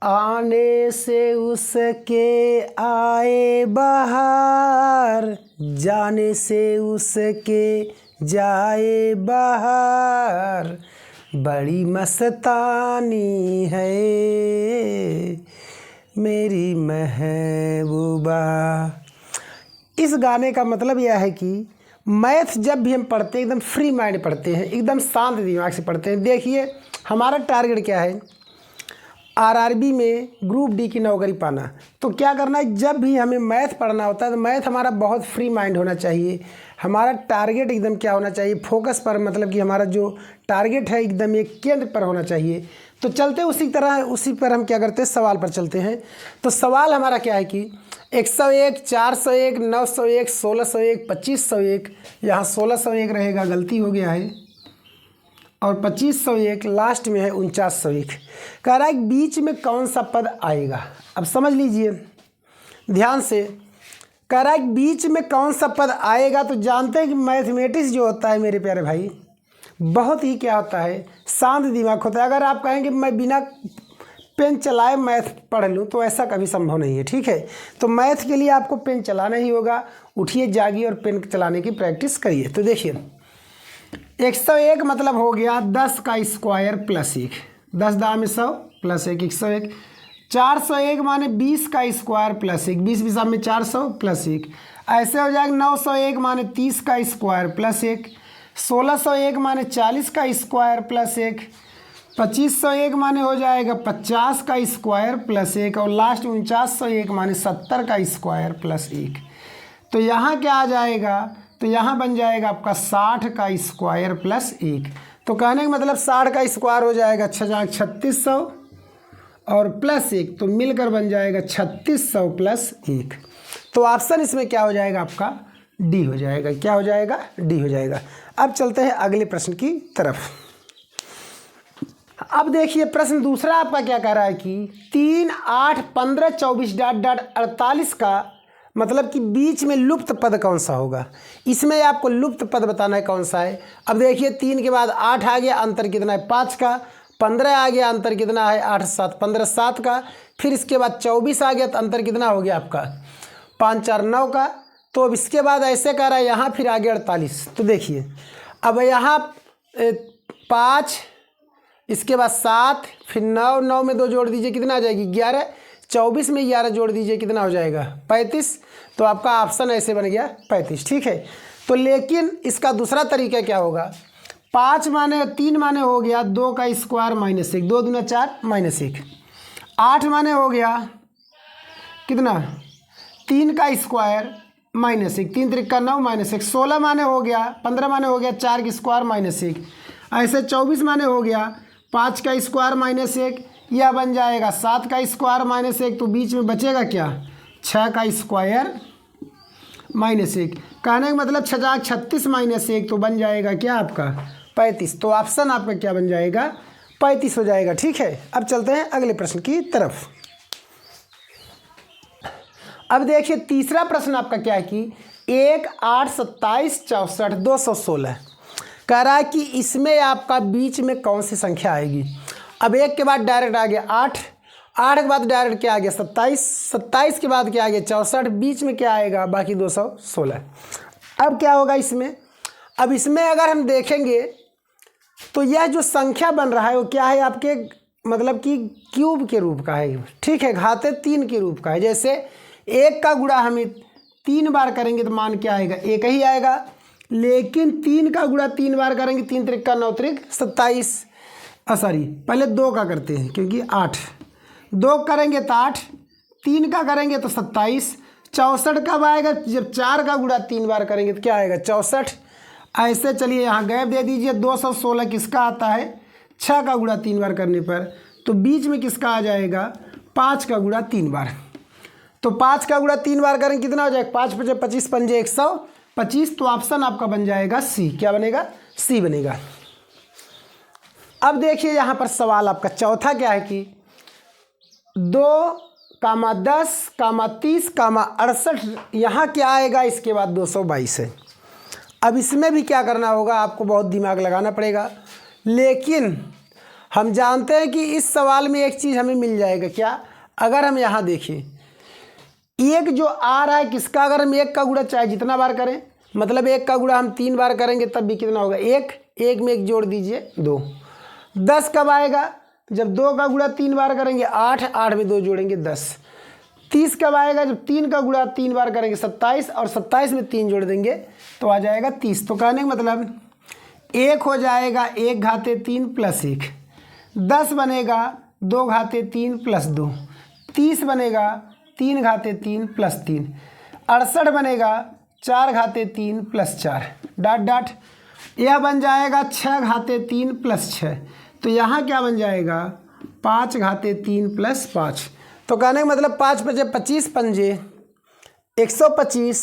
आने से उसके आए बहार, जाने से उसके जाए बहार, बड़ी मस्तानी है मेरी महबूबा। इस गाने का मतलब यह है कि मैथ जब भी हम पढ़ते हैं एकदम फ्री माइंड पढ़ते हैं, एकदम शांत दिमाग से पढ़ते हैं। देखिए हमारा टारगेट क्या है, आरआरबी में ग्रुप डी की नौकरी पाना। तो क्या करना है, जब भी हमें मैथ पढ़ना होता है तो मैथ हमारा बहुत फ्री माइंड होना चाहिए। हमारा टारगेट एकदम क्या होना चाहिए, फोकस पर, मतलब कि हमारा जो टारगेट है एकदम एक केंद्र पर होना चाहिए। तो चलते उसी तरह उसी पर हम क्या करते हैं, सवाल पर चलते हैं। तो सवाल हमारा क्या है कि 101, 401, 901, 1601, 2501, यहाँ 1601 रहेगा, गलती हो गया है, और 2501 लास्ट में है 4901। कह रहा है बीच में कौन सा पद आएगा। अब समझ लीजिए ध्यान से, कह रहा है बीच में कौन सा पद आएगा। तो जानते हैं कि मैथमेटिक्स जो होता है मेरे प्यारे भाई, बहुत ही क्या होता है, शांत दिमाग होता है। अगर आप कहें कि मैं बिना पेन चलाए मैथ पढ़ लूँ तो ऐसा कभी संभव नहीं है, ठीक है। तो मैथ के लिए आपको पेन चलाना ही होगा। उठिए, जागिए और पेन चलाने की प्रैक्टिस करिए। तो देखिए 101 मतलब हो गया 10 का स्क्वायर प्लस 1, 10 दाम में 100 प्लस 1, 101। 401 माने 20 का स्क्वायर प्लस 1, 20 बिसाब में 400 प्लस 1। ऐसे हो जाएगा 901 माने 30 का स्क्वायर प्लस 1, 1601 माने 40 का स्क्वायर प्लस 1, 2501 माने हो जाएगा 50 का स्क्वायर प्लस 1, और लास्ट 4901 माने 70 का स्क्वायर प्लस 1। तो यहाँ क्या आ जाएगा, तो यहाँ बन जाएगा आपका 60 का स्क्वायर प्लस 1। तो कहने का मतलब 60 का स्क्वायर हो जाएगा 3600 और प्लस 1, तो मिलकर बन जाएगा 3600 प्लस 1। तो ऑप्शन इसमें क्या हो जाएगा आपका, डी हो जाएगा। क्या हो जाएगा, डी हो जाएगा। अब चलते हैं अगले प्रश्न की तरफ। अब देखिए प्रश्न दूसरा आपका क्या कह रहा है कि 3, 8, 15, 24 डॉट डॉट 48 का मतलब कि बीच में लुप्त पद कौन सा होगा। इसमें आपको लुप्त पद बताना है कौन सा है। अब देखिए 3 के बाद 8 आ गया, अंतर कितना है 5 का, 15 आ गया, अंतर कितना है 8, 7, 15, 7 का, फिर इसके बाद 24 आ गया तो अंतर कितना हो गया आपका 5, 4, 9 का। तो अब इसके बाद ऐसे कह रहा है यहाँ फिर आ गया 48। तो देखिए अब यहाँ 5, इसके बाद 7, फिर 9, 9 में 2 जोड़ दीजिए कितना आ जाएगी 11, 24 में 11 जोड़ दीजिए कितना हो जाएगा 35। तो आपका ऑप्शन ऐसे बन गया 35, ठीक है। तो लेकिन इसका दूसरा तरीका क्या होगा, 5 माने 3 माने हो गया 2 का स्क्वायर माइनस 1, 2 दूना 4 माइनस 1। 8 माने हो गया कितना 3 का स्क्वायर माइनस 1, 3 त्रिक का 9 माइनस 1। 16 माने हो गया, 15 माने हो गया 4 का स्क्वायर माइनस 1। ऐसे 24 माने हो गया 5 का स्क्वायर माइनस 1, यह बन जाएगा 7 का स्क्वायर माइनस 1। तो बीच में बचेगा क्या 6 का स्क्वायर माइनस 1। कहने का मतलब 6 36 माइनस 1, तो बन जाएगा क्या आपका 35। तो ऑप्शन आपका क्या बन जाएगा 35 हो जाएगा, ठीक है। अब चलते हैं अगले प्रश्न की तरफ। अब देखिए तीसरा प्रश्न आपका क्या है कि 1, 8, 27, 64, 216 कह रहा है कि इसमें आपका बीच में कौन सी संख्या आएगी। अब 1 के बाद डायरेक्ट आ गया 8, 8 के बाद डायरेक्ट क्या आ गया 27, 27 के बाद क्या आ गया 64, बीच में क्या आएगा बाकी 216। अब क्या होगा इसमें, अब इसमें अगर हम देखेंगे तो यह जो संख्या बन रहा है वो क्या है आपके मतलब कि क्यूब के रूप का है, ठीक है, घाते 3 के रूप का है। जैसे 1 का गुणा हमें 3 बार करेंगे तो मान क्या आएगा 1 ही आएगा, लेकिन 3 का गुणा 3 बार करेंगे 3 त्रिक का 9 त्रिक 27, सॉरी पहले 2 का करते हैं क्योंकि 8, 2 करेंगे तो 8, 3 का करेंगे तो 27, 64 कब आएगा जब 4 का गुणा 3 बार करेंगे तो क्या आएगा 64। ऐसे चलिए यहाँ गैप दे दीजिए, 216 किसका आता है 6 का गुणा 3 बार करने पर, तो बीच में किसका आ जाएगा 5 का गुणा 3 बार। तो 5 का गुणा 3 बार करेंगे कितना हो जाएगा 5 × 25 पंजे 125। तो ऑप्शन आपका बन जाएगा सी। क्या बनेगा सी बनेगा। अब देखिए यहाँ पर सवाल आपका चौथा क्या है कि 2, 10, 30, 68 यहाँ क्या आएगा, इसके बाद 222 है। अब इसमें भी क्या करना होगा, आपको बहुत दिमाग लगाना पड़ेगा, लेकिन हम जानते हैं कि इस सवाल में एक चीज़ हमें मिल जाएगा क्या, अगर हम यहाँ देखें एक जो आ रहा है किसका, अगर हम एक का गुणा चाहे जितना बार करें, मतलब एक का गुणा हम 3 बार करेंगे तब भी कितना होगा, एक में एक जोड़ दीजिए 2। 10 कब आएगा, जब 2 का गुणा 3 बार करेंगे 8 में 2 जोड़ेंगे 10। 30 कब आएगा, जब 3 का गुणा 3 बार करेंगे 27, और 27 में 3 जोड़ देंगे तो आ जाएगा 30। तो कहने का मतलब 1 हो जाएगा 1 घाते 3 प्लस 1, 10 बनेगा 2 घाते 3 प्लस 2, 30 बनेगा 3 घाते 3 प्लस 3, 68 बनेगा 4 घाते 3 प्लस 4 डॉट डॉट। यह बन जाएगा 6 घाते 3 प्लस 6। तो यहाँ क्या बन जाएगा 5 घाते 3 प्लस 5। तो कहने का मतलब 5 पचे 25 पंजे 125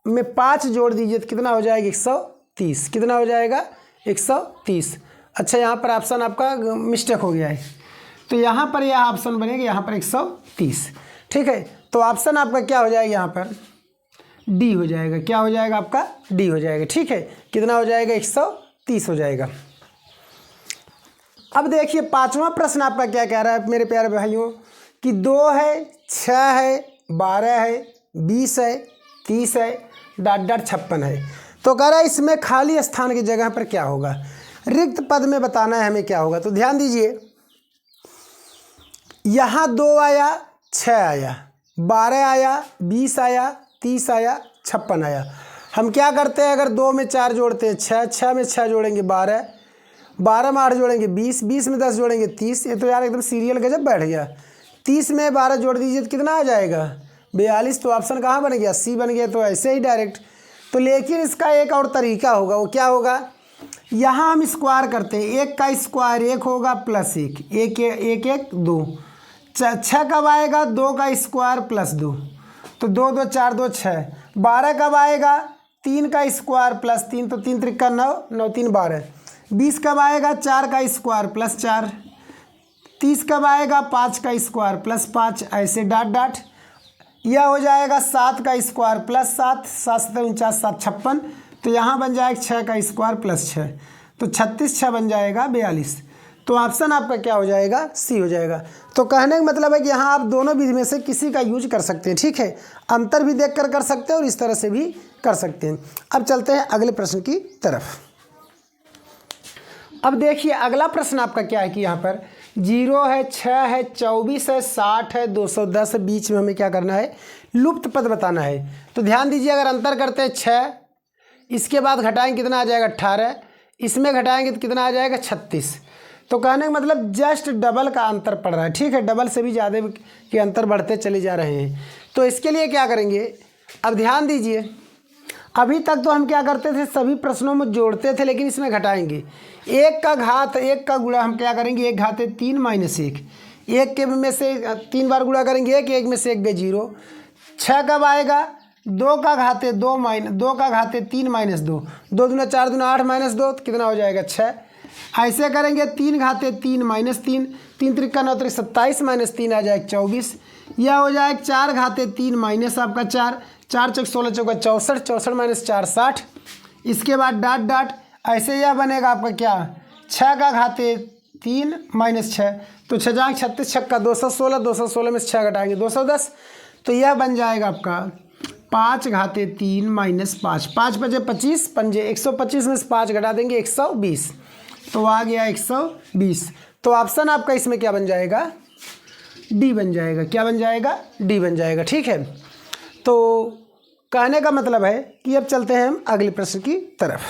में 5 जोड़ दीजिए तो कितना हो जाएगा 130। कितना हो जाएगा 130। अच्छा यहाँ पर ऑप्शन आपका मिस्टेक हो गया है, तो यहाँ पर यह ऑप्शन बनेगा यहाँ पर 130। ठीक है, तो ऑप्शन आपका क्या हो जाएगा यहाँ पर डी हो जाएगा। क्या हो जाएगा आपका डी हो जाएगा। ठीक है, कितना हो जाएगा 130 हो जाएगा। अब देखिए 5वां प्रश्न आपका क्या कह रहा है मेरे प्यारे भाइयों कि 2 है 6 है 12 है 20 है 30 है डॉट डॉट 56 है। तो कह रहा है इसमें खाली स्थान की जगह पर क्या होगा, रिक्त पद में बताना है हमें क्या होगा। तो ध्यान दीजिए यहाँ 2 आया 6 आया 12 आया 20 आया 30 आया 56 आया। हम क्या करते हैं, अगर 2 में 4 जोड़ते हैं 6, 6 में 6 जोड़ेंगे 12, 12 में 8 जोड़ेंगे 20, 20 में 10 जोड़ेंगे 30। ये तो यार एकदम सीरियल गजब बैठ गया। 30 में 12 जोड़ दीजिए तो कितना आ जाएगा 42। तो ऑप्शन कहाँ बन गया सी बन गया। तो ऐसे ही डायरेक्ट। तो लेकिन इसका एक और तरीका होगा, वो क्या होगा, यहाँ हम स्क्वायर करते हैं, 1 का स्क्वायर 1 होगा प्लस 1, 1 1 1 2। 6 कब आएगा 2 का स्क्वायर प्लस 2, तो 2 2 4 2 6। 12 कब आएगा 3 का स्क्वायर प्लस 3, तो 3 त्रिका 9, 9 3 12। 20 कब आएगा 4 का स्क्वायर प्लस 4। 30 कब आएगा 5 का स्क्वायर प्लस 5, ऐसे डॉट डॉट। यह हो जाएगा 7 का स्क्वायर प्लस 7, 7 7 49 7 56। तो यहाँ बन जाएगा 6 का स्क्वायर प्लस 6, तो 36 6 बन जाएगा 42। तो ऑप्शन आपका क्या हो जाएगा सी हो जाएगा। तो कहने का मतलब है कि यहाँ आप दोनों विधि में से किसी का यूज कर सकते हैं। ठीक है, अंतर भी देख कर सकते हैं और इस तरह से भी कर सकते हैं। अब चलते हैं अगले प्रश्न की तरफ। अब देखिए अगला प्रश्न आपका क्या है कि यहाँ पर 0 है 6 है 24 है 60 है 210 है, बीच में हमें क्या करना है लुप्त पद बताना है। तो ध्यान दीजिए अगर अंतर करते हैं 6, इसके बाद घटाएंगे कितना आ जाएगा 18, इसमें घटाएंगे तो कितना आ जाएगा 36। तो कहने का मतलब जस्ट डबल का अंतर पड़ रहा है। ठीक है, डबल से भी ज़्यादा के अंतर बढ़ते चले जा रहे हैं। तो इसके लिए क्या करेंगे, अब ध्यान दीजिए अभी तक तो हम क्या करते थे सभी प्रश्नों में जोड़ते थे, लेकिन इसमें घटाएंगे। 1 का घात 1 का गुणा हम क्या करेंगे 1 घाते 3 माइनस 1, 1 के में से 3 बार गुणा करेंगे 1, 1 में से 1 गए 0। 6 कब आएगा 2 का घाते 2 का घाते 3 माइनस 2, 2 दूना 4 दूना 8 माइनस 2, तो कितना हो जाएगा 6। ऐसे करेंगे 3 घाते 3 माइनस 3, 3 त्रिका 9 त्रिक 27 माइनस 3 आ जाएगा 24। यह हो जाएगा 4 घाते 3 माइनस आपका 4, 4 चौक 16 चौका 64, 64 माइनस 4 60। इसके बाद डॉट डॉट ऐसे यह बनेगा आपका क्या 6 का घाते 3 माइनस 6, तो 6 जाएंगे 36 छक्का 216, 216 में से 6 घटाएंगे 210। तो यह बन जाएगा आपका 5 घाते 3 माइनस 5, 5 बजे 25 पंजे 125 में से 5 घटा देंगे 120, तो आ गया 120। तो ऑप्शन आपका इसमें क्या बन जाएगा डी बन जाएगा। क्या बन जाएगा डी बन जाएगा। ठीक है, तो कहने का मतलब है कि अब चलते हैं हम अगले प्रश्न की तरफ।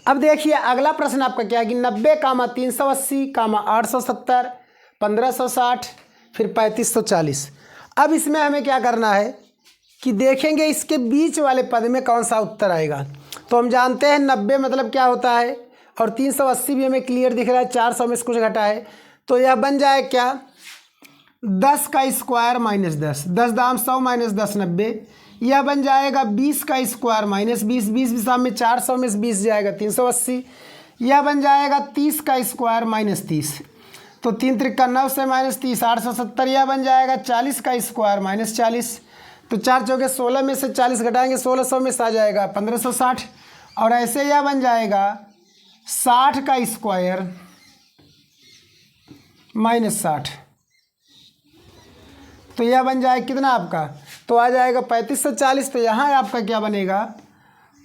अब देखिए अगला प्रश्न आपका क्या है कि 90 कामा 380 कामा 870 1560 फिर 3540। अब इसमें हमें क्या करना है कि देखेंगे इसके बीच वाले पद में कौन सा उत्तर आएगा। तो हम जानते हैं 90 मतलब क्या होता है और 380 भी हमें क्लियर दिख रहा है, 400 में से कुछ घटा है। तो यह बन जाए क्या 10 का स्क्वायर माइनस 10, 10 दाम 100 माइनस 10 90। यह बन जाएगा 20 का स्क्वायर माइनस 20, 20 हिसाब में 400 में से 20 जाएगा 380। यह बन जाएगा 30 का स्क्वायर माइनस 30, तो 3 त्रिका 9 से माइनस 30 870। यह बन जाएगा 40 का स्क्वायर माइनस 40, तो 4 चौके 16 में से 40 घटाएंगे 1600 में से आ जाएगा 1560। और ऐसे यह बन जाएगा 60 का स्क्वायर -60, तो यह बन जाएगा कितना आपका, तो आ जाएगा 35 से 40। तो यहाँ आपका क्या बनेगा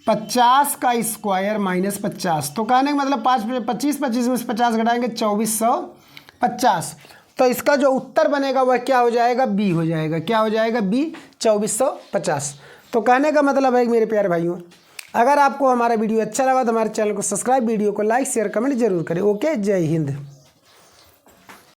50 का स्क्वायर -50। तो कहने का मतलब 25 में से 50 घटाएंगे 2450। तो इसका जो उत्तर बनेगा वह क्या हो जाएगा, बी हो जाएगा। क्या हो जाएगा, बी 2450। तो कहने का मतलब है मेरे प्यारे भाइयों, अगर आपको हमारा वीडियो अच्छा लगा तो हमारे चैनल को सब्सक्राइब, वीडियो को लाइक शेयर कमेंट जरूर करें। ओके, जय हिंद।